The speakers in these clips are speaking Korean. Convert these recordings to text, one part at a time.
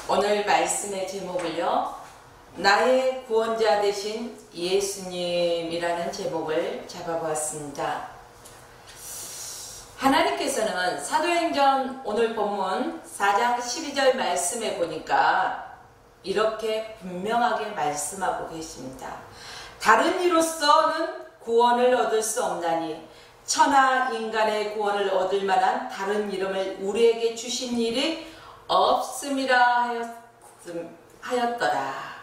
오늘 말씀의 제목을요, 나의 구원자 되신 예수님이라는 제목을 잡아보았습니다. 하나님께서는 사도행전 오늘 본문 4장 12절 말씀에 보니까 이렇게 분명하게 말씀하고 계십니다. 다른 이로서는 구원을 얻을 수 없나니 천하 인간의 구원을 얻을 만한 다른 이름을 우리에게 주신 일이 없음이라 하였더라.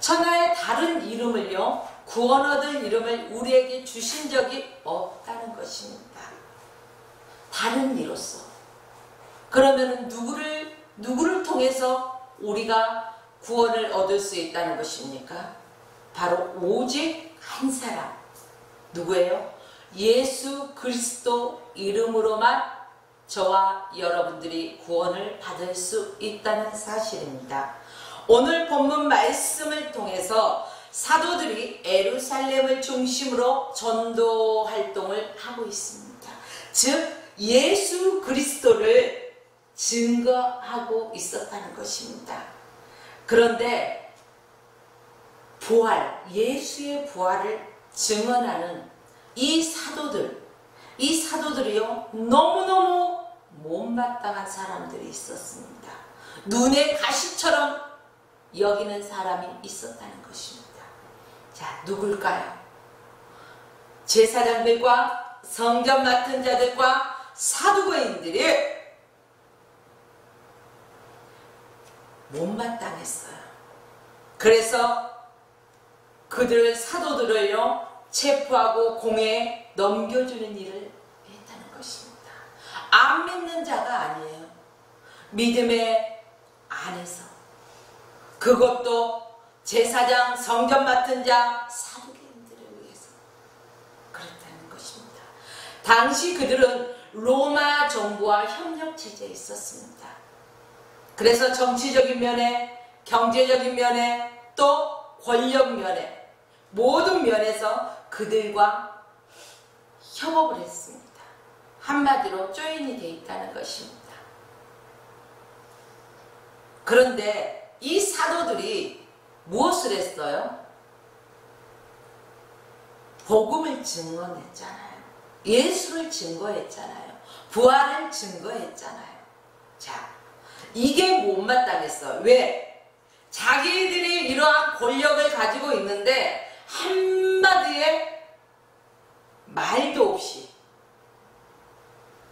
천하의 다른 이름을요, 구원 얻을 이름을 우리에게 주신 적이 없다는 것입니다. 다른 이로서. 그러면 누구를 통해서 우리가 구원을 얻을 수 있다는 것입니까? 바로 오직 한 사람. 누구예요? 예수 그리스도 이름으로만 저와 여러분들이 구원을 받을 수 있다는 사실입니다. 오늘 본문 말씀을 통해서 사도들이 예루살렘을 중심으로 전도 활동을 하고 있습니다. 즉 예수 그리스도를 증거하고 있었다는 것입니다. 그런데 부활, 예수의 부활을 증언하는 이 사도들이요, 너무너무 못마땅한 사람들이 있었습니다. 눈에 가시처럼 여기는 사람이 있었다는 것입니다. 자, 누굴까요? 제사장들과 성전 맡은 자들과 사두개인들이 못마땅했어요. 그래서 그들 사도들을요, 체포하고 공회에 넘겨주는 일을 했다는 것입니다. 안 믿는 자가 아니에요. 믿음의 안에서. 그것도 제사장, 성전 맡은 자, 사두개인들을 위해서 그랬다는 것입니다. 당시 그들은 로마 정부와 협력체제에 있었습니다. 그래서 정치적인 면에, 경제적인 면에, 또 권력 면에, 모든 면에서 그들과 협업을 했습니다. 한마디로 조인이 되어 있다는 것입니다. 그런데 이 사도들이 무엇을 했어요? 복음을 증언했잖아요. 예수를 증거했잖아요. 부활을 증거했잖아요. 자, 이게 못마땅했어요. 왜? 자기들이 이러한 권력을 가지고 있는데 한마디의 말도 없이,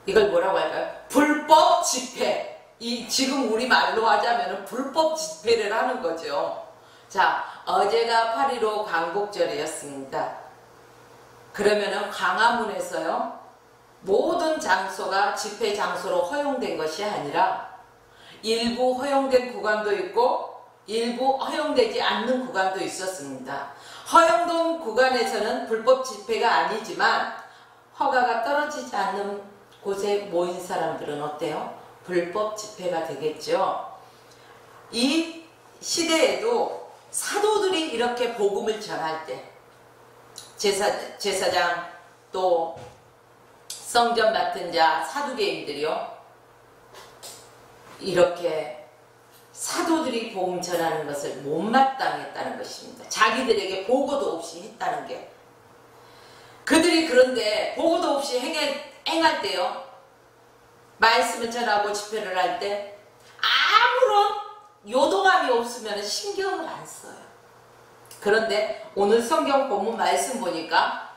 이걸 뭐라고 할까요? 불법 집회. 지금 우리 말로 하자면 불법 집회를 하는 거죠. 자, 어제가 8.15 광복절이었습니다. 그러면은 광화문에서요, 모든 장소가 집회 장소로 허용된 것이 아니라 일부 허용된 구간도 있고 일부 허용되지 않는 구간도 있었습니다. 허용된 구간에서는 불법 집회가 아니지만 허가가 떨어지지 않는 곳에 모인 사람들은 어때요? 불법 집회가 되겠죠. 이 시대에도 사도들이 이렇게 복음을 전할 때 제사장 또 성전 맡은 자 사두개인들이요, 이렇게 사도들이 복음 전하는 것을 못마땅했다는 것입니다. 자기들에게 보고도 없이 했다는 게. 그들이 그런데 보고도 없이 행할 때요, 말씀을 전하고 집회를 할 때 아무런 요동함이 없으면 신경을 안 써요. 그런데 오늘 성경 본문 말씀 보니까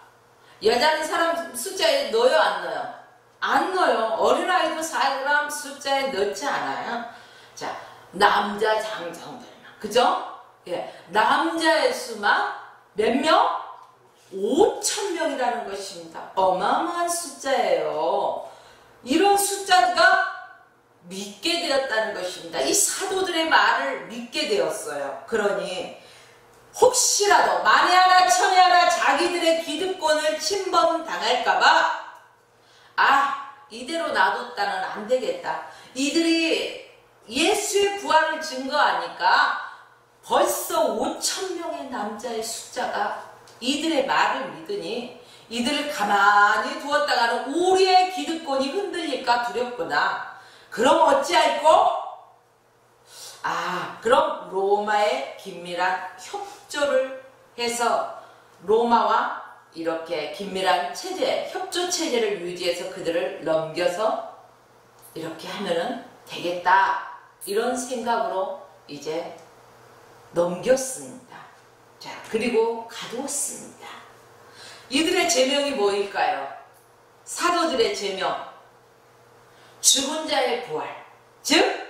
여자는 사람 숫자에 넣어요, 안 넣어요? 안 넣어요. 어린아이도 사람 숫자에 넣지 않아요. 자, 남자 장정들만, 그죠? 예, 남자의 수만 몇 명? 5,000명이라는 것입니다. 어마어마한 숫자예요. 이런 숫자가 믿게 되었다는 것입니다. 이 사도들의 말을 믿게 되었어요. 그러니 혹시라도 만에 하나 천에 하나 자기들의 기득권을 침범당할까봐, 이대로 놔뒀다는 안 되겠다. 이들이 예수의 부활을 증거하니까 벌써 5,000명의 남자의 숫자가 이들의 말을 믿으니 이들을 가만히 두었다가는 우리의 기득권이 흔들릴까 두렵구나. 그럼 어찌할꼬? 그럼 로마의 긴밀한 협조를 해서 로마와 이렇게 긴밀한 체제, 협조 체제를 유지해서 그들을 넘겨서 이렇게 하면은 되겠다. 이런 생각으로 이제 넘겼습니다. 자, 그리고 가두었습니다. 이들의 제명이 뭐일까요? 사도들의 제명. 죽은 자의 부활. 즉,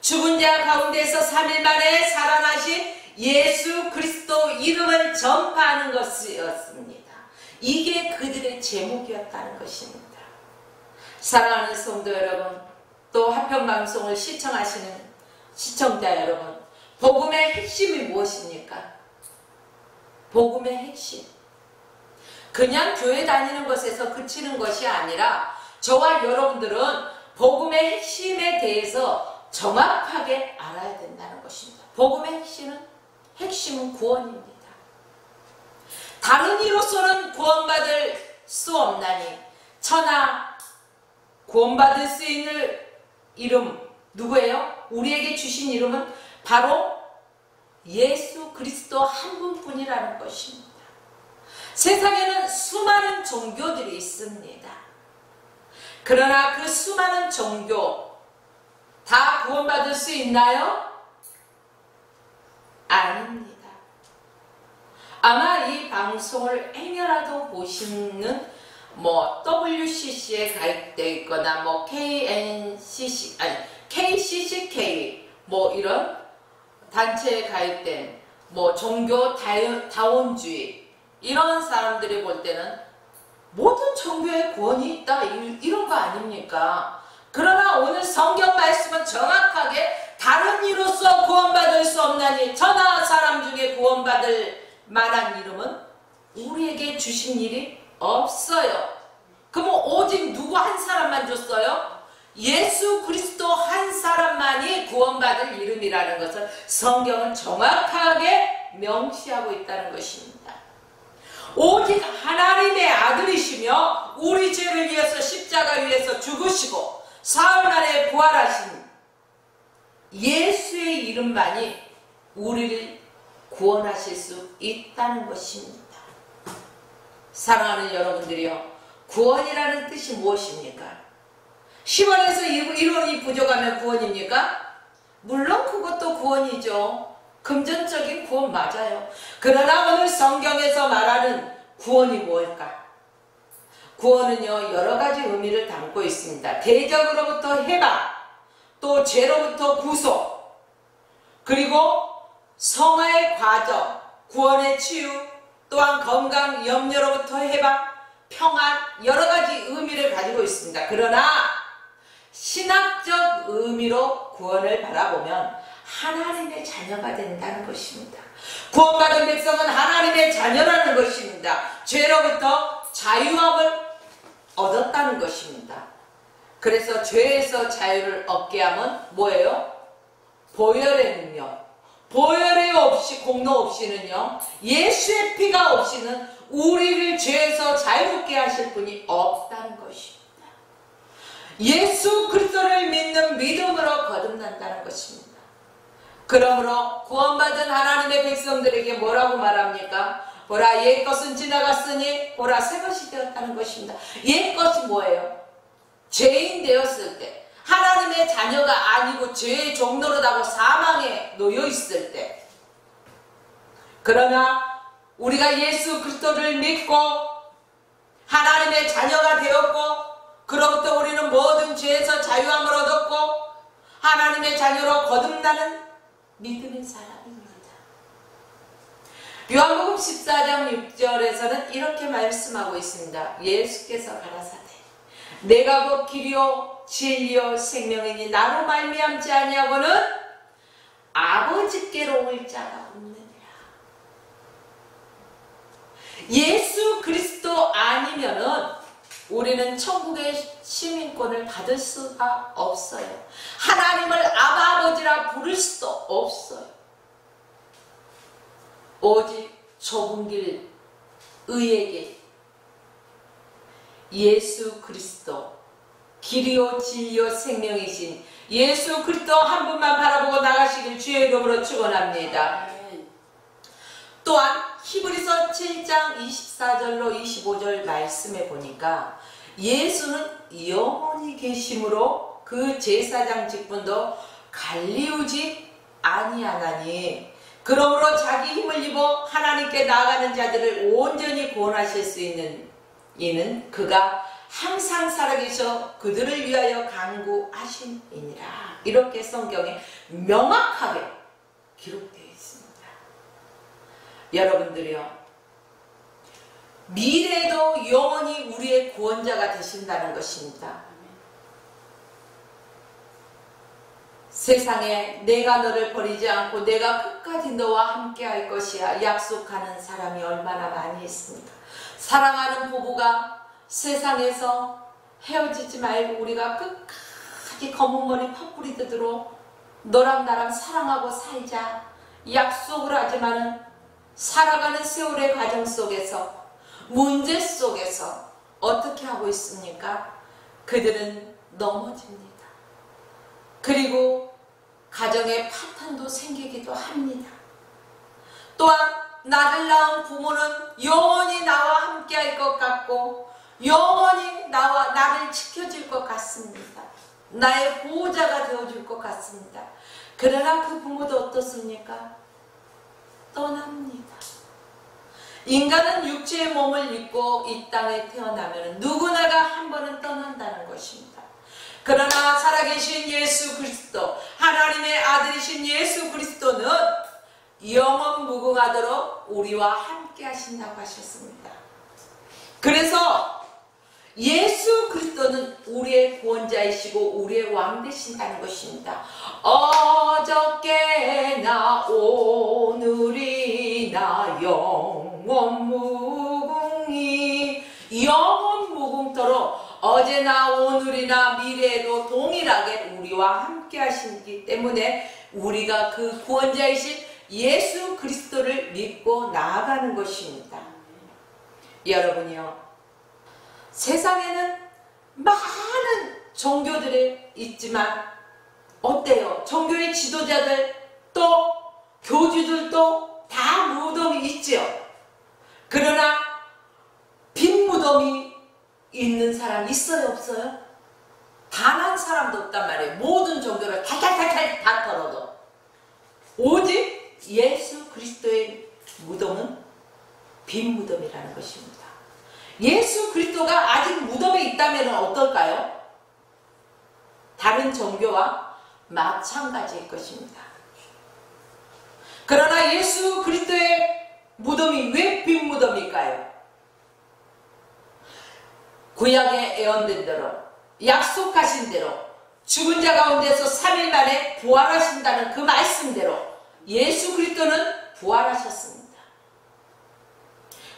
죽은 자 가운데서 3일 만에 살아나신 예수 그리스도 이름을 전파하는 것이었습니다. 이게 그들의 제목이었다는 것입니다. 사랑하는 성도 여러분, 또 화평방송을 시청하시는 시청자 여러분, 복음의 핵심이 무엇입니까? 복음의 핵심. 그냥 교회 다니는 것에서 그치는 것이 아니라 저와 여러분들은 복음의 핵심에 대해서 정확하게 알아야 된다는 것입니다. 복음의 핵심은 구원입니다. 다른 이로서는 구원받을 수 없나니 천하 구원받을 수 있는 이름 누구예요? 우리에게 주신 이름은 바로 예수 그리스도 한 분뿐이라는 것입니다. 세상에는 수많은 종교들이 있습니다. 그러나 그 수많은 종교 다 구원받을 수 있나요? 아닙니다. 아마 이 방송을 행여라도 보시는 WCC에 가입되어 있거나 KNCC KCCK 이런 단체에 가입된 종교 다원주의 이런 사람들이 볼 때는 모든 종교에 구원이 있다 이런 거 아닙니까? 그러나 오늘 성경 말씀은 정확하게 다른 이로서 구원받을 수 없나니 천하 사람 중에 구원받을 만한 이름은 우리에게 주신 일이 없어요. 그럼 오직 누구 한 사람만 줬어요? 예수 그리스도 한 사람만이 구원받을 이름이라는 것을 성경은 정확하게 명시하고 있다는 것입니다. 오직 하나님의 아들이시며 우리 죄를 위해서 십자가 위에서 죽으시고 사흘 만에 부활하신 예수의 이름만이 우리를 구원하실 수 있다는 것입니다. 사랑하는 여러분들이요, 구원이라는 뜻이 무엇입니까? 10원에서 1원이 부족하면 구원입니까? 물론 그것도 구원이죠. 금전적인 구원 맞아요. 그러나 오늘 성경에서 말하는 구원이 뭘까? 구원은요, 여러 가지 의미를 담고 있습니다. 대적으로부터 해방, 또 죄로부터 구속, 그리고 성화의 과정, 구원의 치유, 또한 건강, 염려로부터 해방, 평안, 여러 가지 의미를 가지고 있습니다. 그러나 신학적 의미로 구원을 바라보면 하나님의 자녀가 된다는 것입니다. 구원받은 백성은 하나님의 자녀라는 것입니다. 죄로부터 자유함을 얻었다는 것입니다. 그래서 죄에서 자유를 얻게 하면 뭐예요? 보혈의 능력. 보혈의 없이, 공로 없이는요, 예수의 피가 없이는 우리를 죄에서 자유롭게 하실 분이 없다는 것입니다. 예수 그리스도를 믿는 믿음으로 거듭난다는 것입니다. 그러므로 구원받은 하나님의 백성들에게 뭐라고 말합니까? 보라, 옛것은 지나갔으니 보라, 새것이 되었다는 것입니다. 옛것이 뭐예요? 죄인 되었을 때, 하나님의 자녀가 아니고 죄의 종노릇하고 사망에 놓여 있을 때, 그러나 우리가 예수 그리스도를 믿고 하나님의 자녀가 되었고, 그로부터 우리는 모든 죄에서 자유함을 얻었고 하나님의 자녀로 거듭나는 믿음의 사람입니다. 요한복음 14장 6절에서는 이렇게 말씀하고 있습니다. 예수께서 가라사대 내가 곧 길이요 진리요 생명이니 나로 말미암지 아니하고는 아버지께로 올 자가 없느니라. 예수 그리스도 아니면은 우리는 천국의 시민권을 받을 수가 없어요. 하나님을 아버지라 부를 수도 없어요. 오직 좁은 길 의에게 예수 그리스도 길이요 진리요 생명이신 예수 그리스도 한 분만 바라보고 나가시길 주의 이름으로 축원합니다. 또한 히브리서 7장 24절로 25절 말씀에 보니까 예수는 영원히 계심으로 그 제사장 직분도 갈리우지 아니하나니 그러므로 자기 힘을 입어 하나님께 나아가는 자들을 온전히 구원하실 수 있는 이는 그가 항상 살아계셔 그들을 위하여 간구하심이니라. 이렇게 성경에 명확하게 기록되어 있습니다. 여러분들이요, 미래에도 영원히 우리의 구원자가 되신다는 것입니다. 세상에 내가 너를 버리지 않고 내가 끝까지 너와 함께 할 것이야 약속하는 사람이 얼마나 많이 있습니까? 사랑하는 부부가 세상에서 헤어지지 말고 우리가 끝까지 검은 머리 팥뿌리들도록 너랑 나랑 사랑하고 살자 약속을 하지만은 살아가는 세월의 과정 속에서 문제 속에서 어떻게 하고 있습니까? 그들은 넘어집니다. 그리고 가정에 파탄도 생기기도 합니다. 또한 나를 낳은 부모는 영원히 나와 함께 할 것 같고 영원히 나를 지켜줄 것 같습니다. 나의 보호자가 되어줄 것 같습니다. 그러나 그 부모도 어떻습니까? 떠납니다. 인간은 육체의 몸을 입고 이 땅에 태어나면 누구나가 한 번은 떠난다는 것입니다. 그러나 살아계신 예수 그리스도, 하나님의 아들이신 예수 그리스도는 영원 무궁하도록 우리와 함께 하신다고 하셨습니다. 그래서 예수 그리스도는 우리의 구원자이시고 우리의 왕 되신다는 것입니다. 어저께나 오늘이나 영원 무궁토록 어제나 오늘이나 미래에도 동일하게 우리와 함께 하시기 때문에 우리가 그 구원자이신 예수 그리스도를 믿고 나아가는 것입니다. 여러분이요, 세상에는 많은 종교들이 있지만 어때요? 종교의 지도자들 또 교주들도 다 무덤이 있지요. 그러나 빈 무덤이 있는 사람 있어요, 없어요? 단 한 사람도 없단 말이에요. 모든 종교를 탈탈탈탈 다 털어도 오직 예수 그리스도의 무덤은 빈 무덤이라는 것입니다. 예수 그리스도가 아직 무덤에 있다면 어떨까요? 다른 종교와 마찬가지일 것입니다. 그러나 예수 그리스도의 무덤이 왜 빈 무덤일까요? 구약에 예언된 대로 약속하신 대로 죽은 자 가운데서 3일 만에 부활하신다는 그 말씀대로 예수 그리스도는 부활하셨습니다.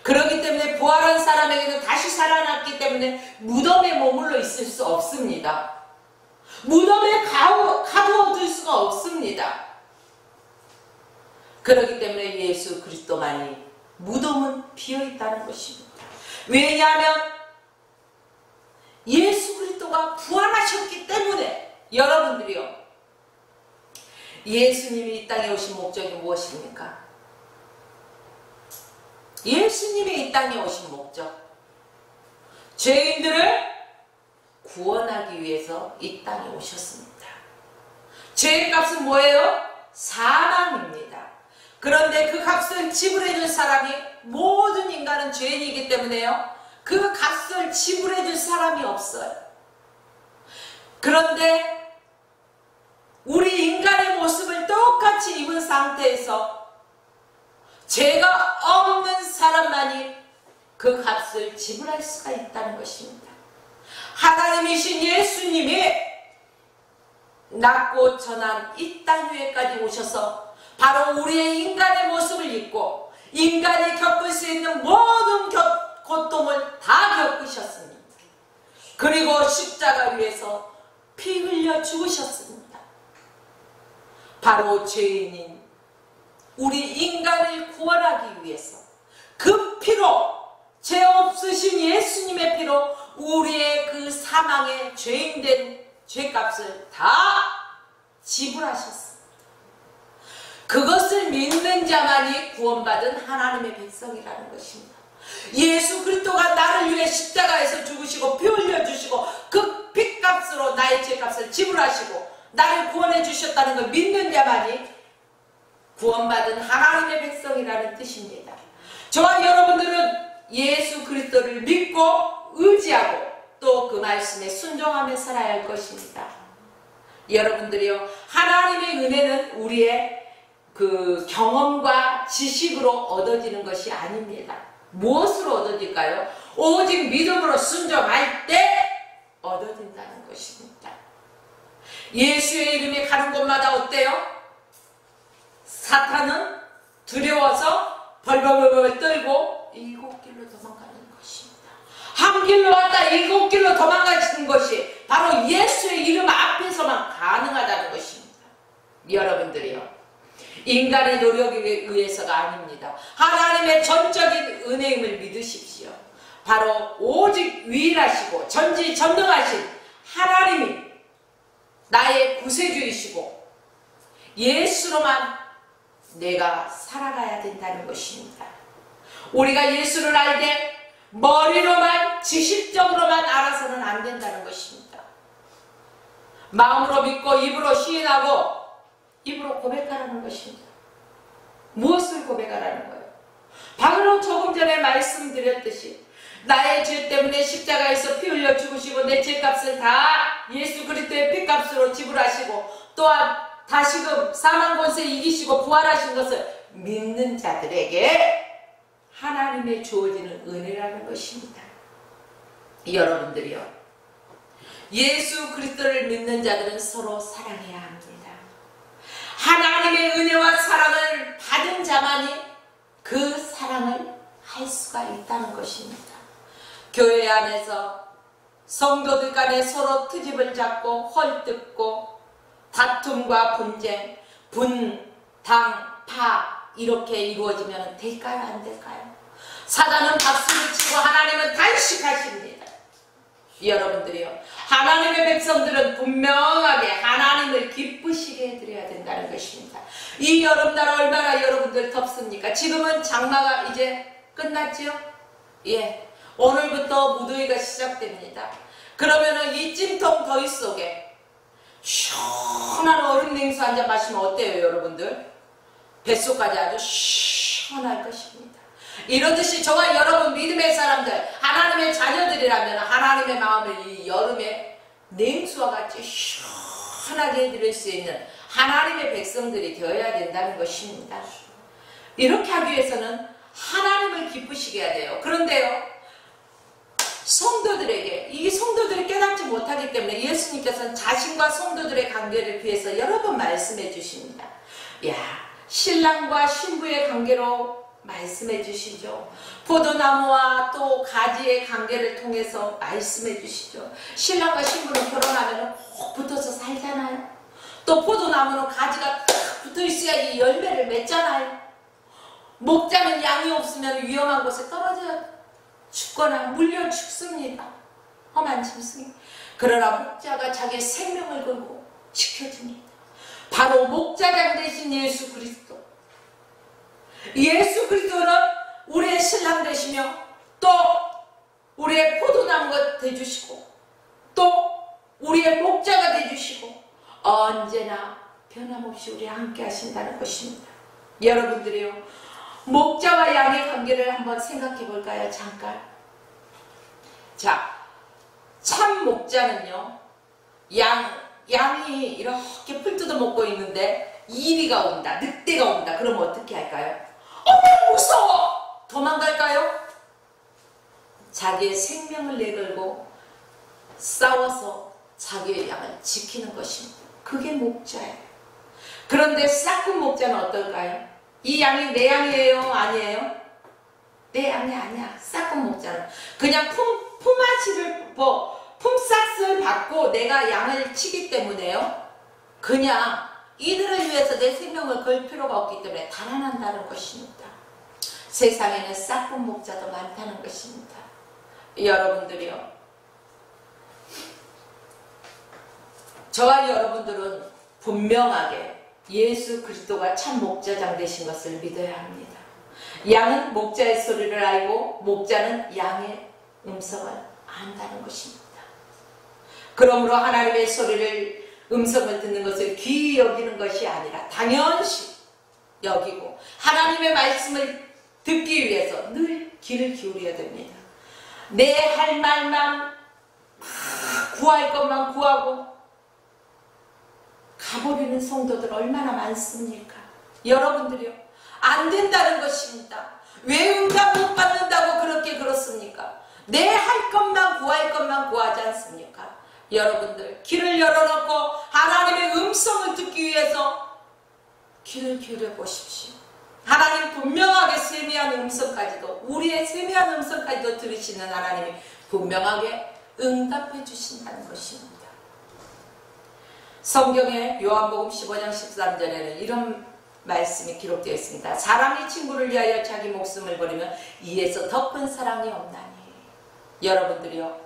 그렇기 때문에 부활한 사람에게는 다시 살아났기 때문에 무덤에 머물러 있을 수 없습니다. 무덤에 가두어둘 수가 없습니다. 그렇기 때문에 예수 그리스도만이 무덤은 비어있다는 것입니다. 왜냐하면 예수 그리스도가 부활하셨기 때문에. 여러분들이요, 예수님이 이 땅에 오신 목적이 무엇입니까? 예수님이 이 땅에 오신 목적, 죄인들을 구원하기 위해서 이 땅에 오셨습니다. 죄의 값은 뭐예요? 사망입니다. 그런데 그 값을 지불해줄 사람이, 모든 인간은 죄인이기 때문에요, 그 값을 지불해줄 사람이 없어요. 그런데 우리 인간의 모습을 똑같이 입은 상태에서 죄가 없는 사람만이 그 값을 지불할 수가 있다는 것입니다. 하나님이신 예수님이 낮고 전한 이 땅 위에까지 오셔서 바로 우리의 인간의 모습을 입고 인간이 겪을 수 있는 모든 고통을 다 겪으셨습니다. 그리고 십자가 위에서 피 흘려 죽으셨습니다. 바로 죄인인 우리 인간을 구원하기 위해서 그 피로, 죄 없으신 예수님의 피로 우리의 그 사망의 죄인된 죄값을 다 지불하셨어. 그것을 믿는 자만이 구원받은 하나님의 백성이라는 것입니다. 예수 그리스도가 나를 위해 십자가에서 죽으시고 피 흘려주시고 그 핏값으로 나의 죄값을 지불하시고 나를 구원해 주셨다는 걸 믿는 자만이 구원받은 하나님의 백성이라는 뜻입니다. 저와 여러분들은 예수 그리스도를 믿고 의지하고 또 그 말씀에 순종하며 살아야 할 것입니다. 여러분들이요, 하나님의 은혜는 우리의 그 경험과 지식으로 얻어지는 것이 아닙니다. 무엇으로 얻어질까요? 오직 믿음으로 순종할 때 얻어진다는 것입니다. 예수의 이름에 가는 곳마다 어때요? 사탄은 두려워서 벌벌벌 떨고 일곱 길로 도망가는 것입니다. 한 길로 왔다 일곱 길로 도망가시는 것이 바로 예수의 이름 앞에서만 가능하다는 것입니다. 여러분들이요, 인간의 노력에 의해서가 아닙니다. 하나님의 전적인 은혜임을 믿으십시오. 바로 오직 유일하시고 전지전능하신 하나님이 나의 구세주이시고 예수로만 내가 살아가야 된다는 것입니다. 우리가 예수를 알되 머리로만 지식적으로만 알아서는 안 된다는 것입니다. 마음으로 믿고 입으로 시인하고 입으로 고백하라는 것입니다. 무엇을 고백하라는 거예요? 바로 조금 전에 말씀드렸듯이 나의 죄 때문에 십자가에서 피 흘려 죽으시고 내 죄값을 다 예수 그리스도의 피값으로 지불하시고 또한 다시금 사망 권세 이기시고 부활하신 것을 믿는 자들에게 하나님의 주어지는 은혜라는 것입니다. 여러분들이요, 예수 그리스도를 믿는 자들은 서로 사랑해야 합니다. 하나님의 은혜와 사랑을 받은 자만이 그 사랑을 할 수가 있다는 것입니다. 교회 안에서 성도들 간에 서로 트집을 잡고 헐뜯고 다툼과 분쟁, 분, 당, 파 이렇게 이루어지면 될까요? 안 될까요? 사단은 박수를 치고 하나님은 단식하십니다. 여러분들이요, 하나님의 백성들은 분명하게 하나님을 기쁘시게 해드려야 된다는 것입니다. 이 여름날 얼마나 여러분들 덥습니까? 지금은 장마가 이제 끝났죠? 예, 오늘부터 무더위가 시작됩니다. 그러면은 이 찜통 더위 속에 시원한 얼음 냉수 한 잔 마시면 어때요, 여러분들? 뱃속까지 아주 시원할 것입니다. 이러듯이 저와 여러분 믿음의 사람들, 하나님의 자녀들이라면 하나님의 마음을 이 여름에 냉수와 같이 시원하게 해드릴 수 있는 하나님의 백성들이 되어야 된다는 것입니다. 이렇게 하기 위해서는 하나님을 기쁘시게 해야 돼요. 그런데요, 성도들에게, 이 성도들이 깨닫지 못하기 때문에 예수님께서는 자신과 성도들의 관계를 위해서 여러 번 말씀해 주십니다. 야, 신랑과 신부의 관계로 말씀해 주시죠. 포도나무와 또 가지의 관계를 통해서 말씀해 주시죠. 신랑과 신부는 결혼하면 꼭 붙어서 살잖아요. 또 포도나무는 가지가 딱 붙어 있어야지 열매를 맺잖아요. 목자는 양이 없으면 위험한 곳에 떨어져 죽거나 물려 죽습니다. 험한 짐승이. 그러나 목자가 자기의 생명을 걸고 지켜줍니다. 바로 목자장 되신 예수 그리스도. 예수 그리스도는 우리의 신랑 되시며 또 우리의 포도나무가 되주시고 또 우리의 목자가 되주시고 언제나 변함없이 우리와 함께 하신다는 것입니다. 여러분들이요, 목자와 양의 관계를 한번 생각해 볼까요? 잠깐. 자, 참 목자는요, 양이 이렇게 풀 뜯어 먹고 있는데 이리가 온다, 늑대가 온다. 그러면 어떻게 할까요? 무서워! 도망갈까요? 자기의 생명을 내걸고 싸워서 자기의 양을 지키는 것입니다. 그게 목자예요. 그런데 싹군 목자는 어떨까요? 이 양이 내 양이에요? 아니에요? 내 양이 아니야. 싹군 목자는 그냥 품삯을 받고 내가 양을 치기 때문에요, 그냥 이들을 위해서 내 생명을 걸 필요가 없기 때문에 달아난다는 것입니다. 세상에는 싹군 목자도 많다는 것입니다. 여러분들이요, 저와 여러분들은 분명하게 예수 그리스도가 참 목자장 되신 것을 믿어야 합니다. 양은 목자의 소리를 알고 목자는 양의 음성을 안다는 것입니다. 그러므로 하나님의 소리를 음성을 듣는 것을 귀히 여기는 것이 아니라 당연시 여기고 하나님의 말씀을 듣기 위해서 늘 귀를 기울여야 됩니다. 내 할 말만 구할 것만 구하고 가버리는 성도들 얼마나 많습니까? 여러분들이요, 안 된다는 것입니다. 왜 응답 못 받는다고 그렇습니까? 내 할 것만 구할 것만 구하지 않습니까? 여러분들 귀를 열어놓고 하나님의 음성을 듣기 위해서 귀를 기울여 보십시오. 하나님 분명하게 세미한 음성까지도, 우리의 세미한 음성까지도 들으시는 하나님이 분명하게 응답해 주신다는 것입니다. 성경에 요한복음 15장 13절에는 이런 말씀이 기록되어 있습니다. 사람이 친구를 위하여 자기 목숨을 버리면 이에서 더 큰 사랑이 없나니. 여러분들이요,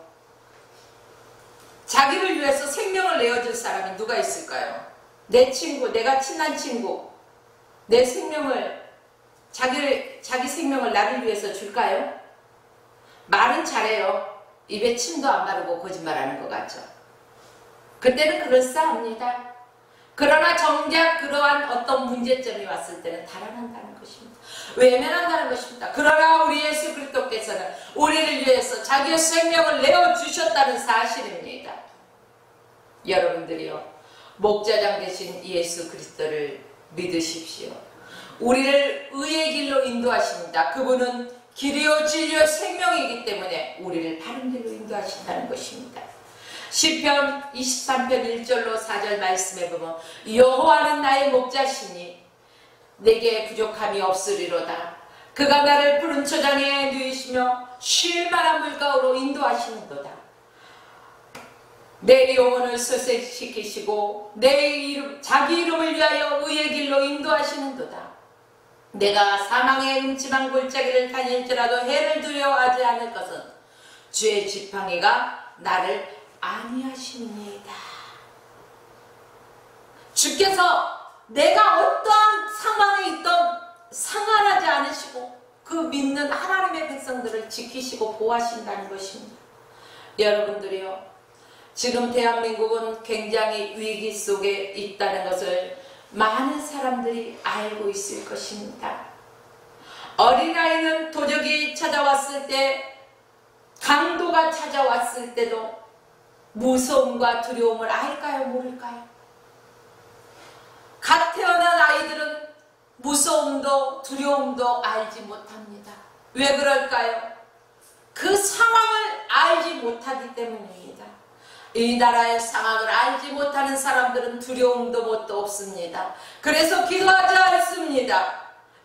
자기를 위해서 생명을 내어줄 사람이 누가 있을까요? 내 친구, 내가 친한 친구, 내 생명을, 자기 생명을 나를 위해서 줄까요? 말은 잘해요. 입에 침도 안 바르고 거짓말하는 것 같죠? 그때는 그럴싸합니다. 그러나 정작 그러한 어떤 문제점이 왔을 때는 달아난다는 것입니다. 외면한다는 것입니다. 그러나 우리 예수 그리스도께서는 우리를 위해서 자기의 생명을 내어주셨다는 사실입니다. 여러분들이요, 목자장 되신 예수 그리스도를 믿으십시오. 우리를 의의 길로 인도하십니다. 그분은 길이요 진리요 생명이기 때문에 우리를 바른 길로 인도하신다는 것입니다. 시편 23편 1절로 4절 말씀에 보면 여호와는 나의 목자시니 내게 부족함이 없으리로다. 그가 나를 푸른 초장에 누이시며 쉴 만한 물가로 인도하시는도다. 내 영혼을 쇠쇠시키시고 자기 이름을 위하여 의의 길로 인도하시는도다. 내가 사망의 음침한 골짜기를 다닐지라도 해를 두려워하지 않을 것은 주의 지팡이가 나를 안위하심이니이다. 주께서 내가 어떠한 상황에 있든 상관하지 않으시고 그 믿는 하나님의 백성들을 지키시고 보호하신다는 것입니다. 여러분들이요, 지금 대한민국은 굉장히 위기 속에 있다는 것을 많은 사람들이 알고 있을 것입니다. 어린아이는 도적이 찾아왔을 때, 강도가 찾아왔을 때도 무서움과 두려움을 알까요? 모를까요? 갓 태어난 아이들은 무서움도 두려움도 알지 못합니다. 왜 그럴까요? 그 상황을 알지 못하기 때문입니다. 이 나라의 상황을 알지 못하는 사람들은 두려움도 뭣도 없습니다. 그래서 기도하지 않습니다.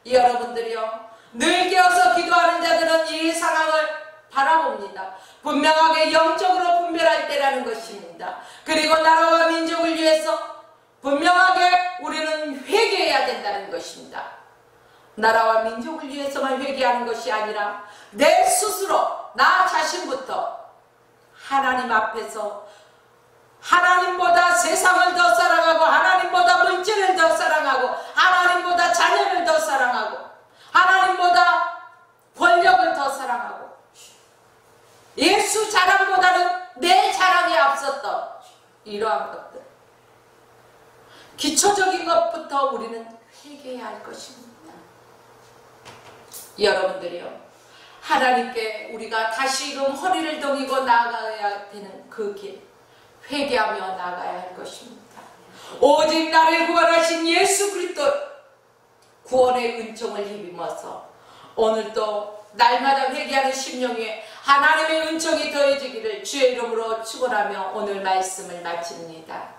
여러분들이요, 늘 깨어서 기도하는 자들은 이 상황을 바라봅니다. 분명하게 영적으로 분별할 때라는 것입니다. 그리고 나라와 민족을 위해서 분명하게 우리는 회개해야 된다는 것입니다. 나라와 민족을 위해서만 회개하는 것이 아니라 내 스스로, 나 자신부터 하나님 앞에서 하나님보다 세상을 더 사랑하고 하나님보다 물질을 더 사랑하고 하나님보다 자녀를 더 사랑하고 하나님보다 권력을 더 사랑하고 예수 자랑보다는 내 자랑에 앞섰던 이러한 것들, 기초적인 것부터 우리는 회개해야 할 것입니다. 여러분들이요, 하나님께 우리가 다시금 허리를 동이고 나아가야 되는 그 길, 회개하며 나아가야 할 것입니다. 오직 나를 구원하신 예수 그리스도 구원의 은총을 힘입어서 오늘도 날마다 회개하는 심령 위에 하나님의 은총이 더해지기를 주의 이름으로 축원하며 오늘 말씀을 마칩니다.